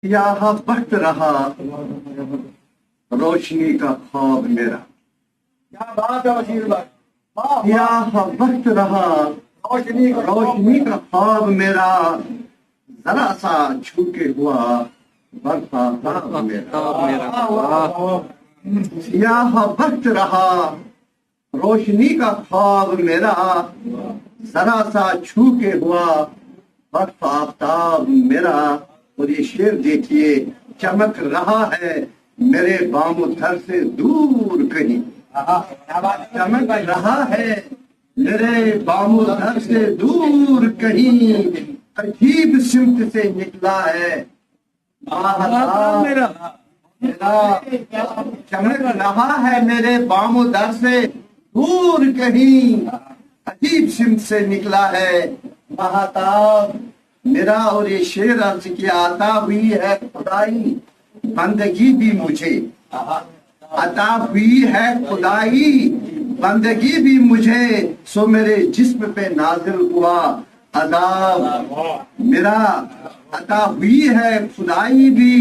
यहाँ वक्त रहा रोशनी का ख्वाब मेरा। क्या बात है वजीर भाई, यहाँ वक्त रहा रोशनी का ख्वाब मेरा, जरा सा झुके हुआ बरसा ख्वाब मेरा। यहाँ वक्त रहा रोशनी का ख्वाब मेरा, जरा सा छू के हुआ बर्फ आफताब मेरा। और ये शेर देखिए, चमक रहा है मेरे बामो थर से दूर कहीं, चमक रहा है मेरे बामो थर से दूर कहीं, अजीब सिमत से निकला है मेरा, चमक रहा है मेरे बामो दर से दूर कहीं, अजीब सिमत से निकला है महाताब मेरा। और ये शेर अर्ज किया, अता हुई है खुदाई बंदगी भी मुझे, अता हुई है खुदाई बंदगी भी मुझे, सो मेरे जिस्म पे नाजिल हुआ अदाब मेरा। अता हुई है खुदाई भी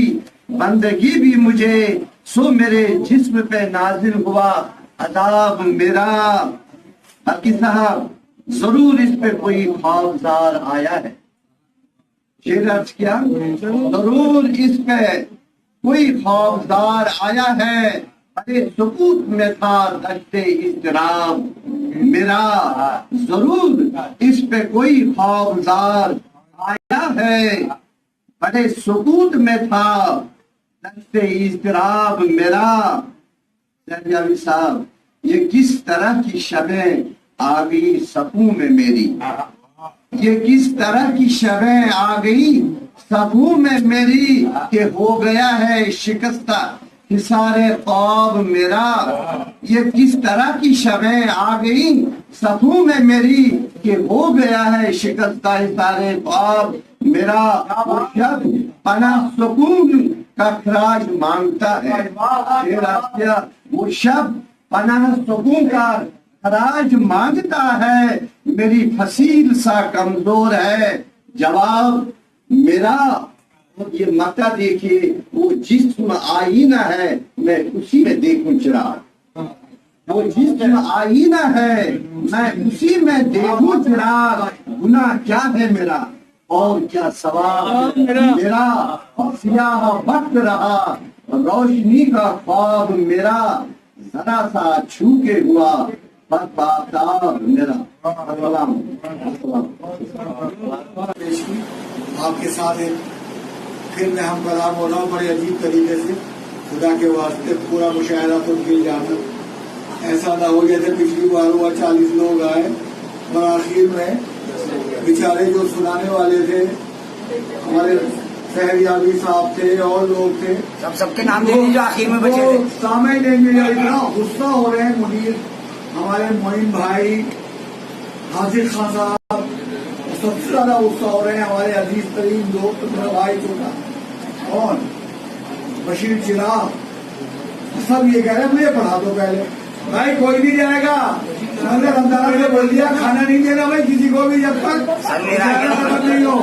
बंदगी भी मुझे, सो मेरे जिस्म पे नाजिल हुआ अदाब मेरा। बाकी साहब जरूर इस पे कोई ख्वाबदार आया है, शेर अर्ज किया, जरूर इस पे कोई ख्वाबदार आया है, अरे सुकूत में था दश्ते इज़्तिराब मेरा। जरूर इस पे कोई ख्वाबदार आया है, बड़े सुकूत में था दश्ते इज़्तिराब मेरा। जनाब साहब, ये किस तरह की शबें आ गई सफू में मेरी, ये किस तरह की शबें आ गई सफू में मेरी, कि हो गया है शिकस्ता हिसारे ख्वाब मेरा। ये किस तरह की शबें आ गई सफू में मेरी, कि हो गया है शिकस्ता हिसारे ख्वाब मेरा। वो शब पनाह सुकून का खराज मांगता है, वो शब पनाह सुकून का खराज मांगता है, मेरी फसील सा कमजोर है जवाब मेरा। और ये मक्का देखिए, वो जिस्म आईना है मैं उसी में देखूं चिराग, वो जिस्म आईना है मैं उसी में देखूं चिराग, गुनाह क्या है मेरा और क्या सवाब मेरा। सियाह वक्त रहा रोशनी का ख्वाब मेरा, जरा सा छू के हुआ मेरा। आपके साथ एक फिर में हम कलाम हो रहा हूँ बड़े अजीब तरीके से, खुदा के वास्ते पूरा मुशायरा तो मिल जाना, ऐसा ना हो जैसे पिछली बार हुआ 40 लोग आए और आखिर में बेचारे जो सुनाने वाले थे हमारे सहरियाबी साहब थे और लोग थे, सबके नाम ले लीजिए, आखिर में बचे थे। सामने लेंगे, इतना गुस्सा हो रहे हैं मुनीर हमारे मोइन भाई, हाजिर खान साहब, सबसे ज्यादा गुस्सा हो रहे हैं हमारे अजीज तरीन दोस्त मेरा भाई छोटा और बशीर चिराग, सब ये कह रहे हैं मुझे पढ़ा दो पहले। भाई कोई नहीं जाएगा, मैंने रमजान ने बोल दिया खाना नहीं देना भाई किसी को भी जब तक नहीं हो।